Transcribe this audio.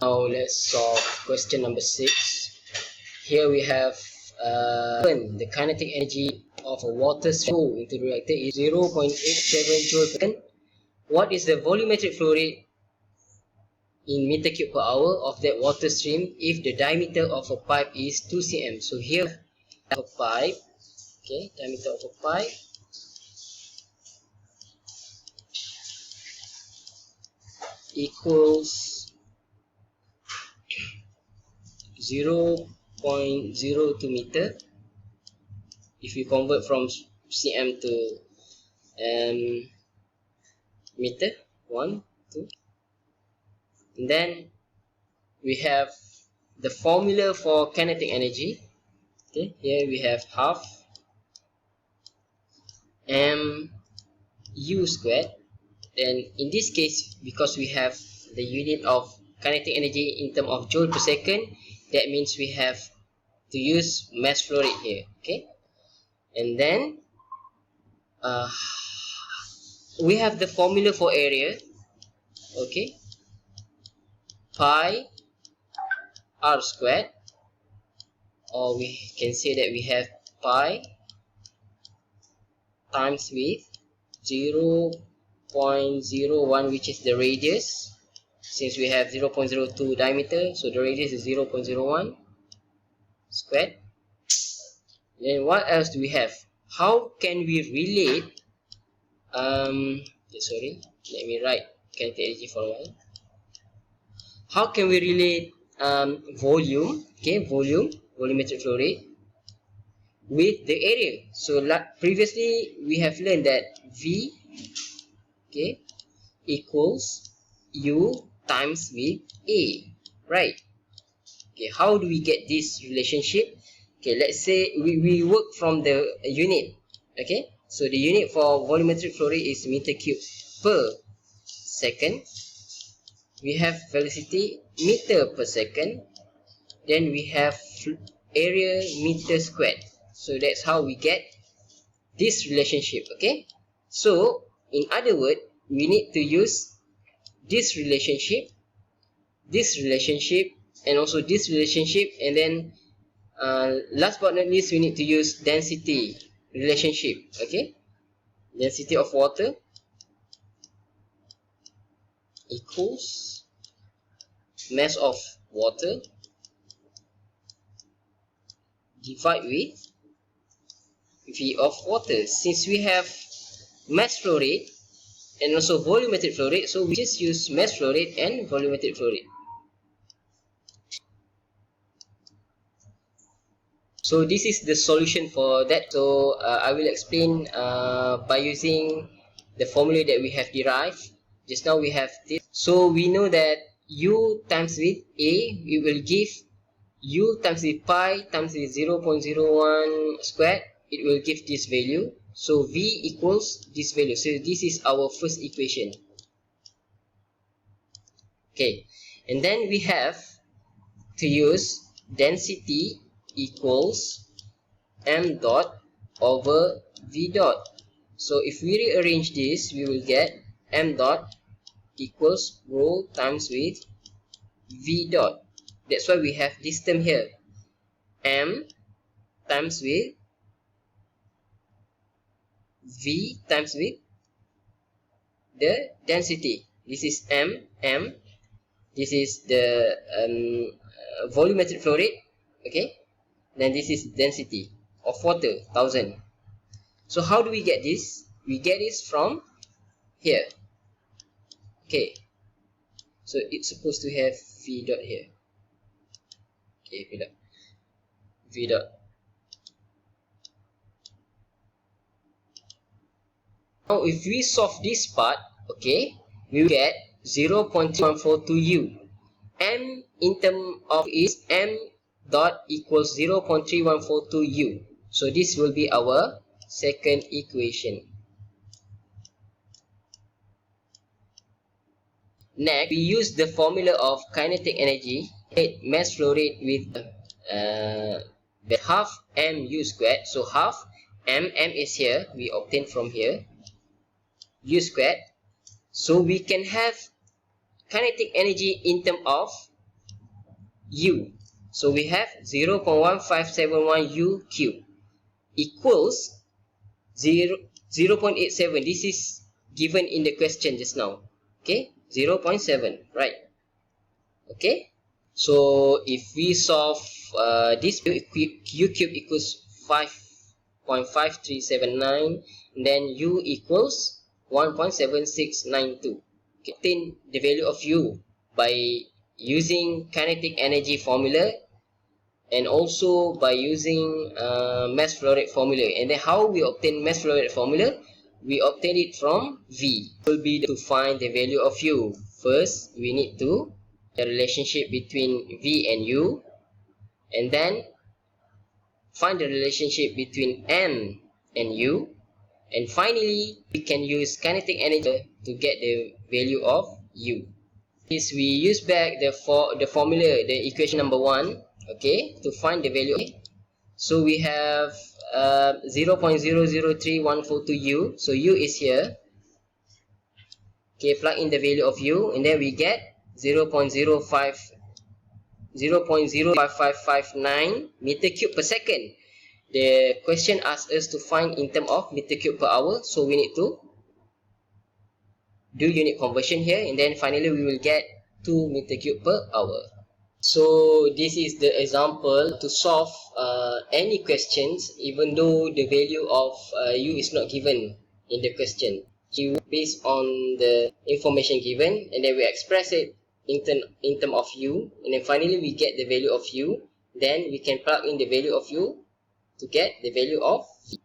Now let's solve question number 6. Here we have the kinetic energy of a water stream into the reactor is 0.87 joule per second. What is the volumetric flow rate in meter cube per hour of that water stream if the diameter of a pipe is 2 cm? So here we have a pipe, okay, diameter of a pipe equals 0.02 meter. If you convert from cm to meter, 1, 2, and then we have the formula for kinetic energy. Okay, here we have half mu squared. Then in this case, because we have the unit of kinetic energy in terms of joule per second, that means we have to use mass flow rate here. Okay, and then we have the formula for area. Okay, pi r squared, or we can say that we have pi times with 0.01, which is the radius. Since we have 0.02 diameter, so the radius is 0.01 squared. Then what else do we have? How can we relate sorry, let me write kinetic energy for a while. How can we relate volume, okay, volumetric flow rate with the area? So previously we have learned that V, okay, equals U times with A, right? Okay, how do we get this relationship? Okay, let's say we work from the unit. Okay, so the unit for volumetric flow rate is meter cube per second. We have velocity meter per second. Then we have area meter squared. So that's how we get this relationship. Okay, so in other words, we need to use this relationship, and also this relationship, and then last but not least, we need to use density relationship. Okay, density of water equals mass of water divide with V of water. Since we have mass flow rate and also volumetric flow rate, so we just use mass flow rate and volumetric flow rate. So this is the solution for that. So I will explain by using the formula that we have derived. Just now we have this. So we know that U times with A, we will give U times with pi times with 0.01 squared. It will give this value. So V equals this value. So this is our first equation. Okay, and then we have to use density equals m dot over v dot. So if we rearrange this, we will get m dot equals rho times with v dot. That's why we have this term here, m times with v times with the density. This is m. This is the volumetric flow rate. Okay, then this is density of water, 1000. So how do we get this? We get this from here. Okay, so it's supposed to have v dot here. Okay, v dot. Now if we solve this part, okay, we will get 0.3142u. M in terms of is m dot equals 0.3142u. So this will be our second equation. Next, we use the formula of kinetic energy, mass flow rate with the half mu squared. So half m is here, we obtain from here, u squared. So we can have kinetic energy in terms of u. So we have 0.1571 u cubed equals 0.87. This is given in the question just now. Okay, 0.7, right? Okay, so if we solve this, u cube equals 5.5379, then u equals 1.7692. Okay, obtain the value of u by using kinetic energy formula and also by using mass flow rate formula. And then how we obtain mass flow rate formula? We obtain it from V. Will be to find the value of U. First, we need to the relationship between V and U, and then find the relationship between N and U, and finally we can use kinetic energy to get the value of U. Is we use back the formula, the equation number 1, okay, to find the value. So we have 0.003142 u. So u is here. Okay, plug in the value of u, and then we get 0.0559 meter cube per second. The question asks us to find in terms of meter cube per hour, so we need to do unit conversion here, and then finally we will get 2 meter cube per hour. So this is the example to solve any questions even though the value of u is not given in the question. Based on the information given, and then we express it in terms of u, and then finally we get the value of u. Then we can plug in the value of u to get the value of v.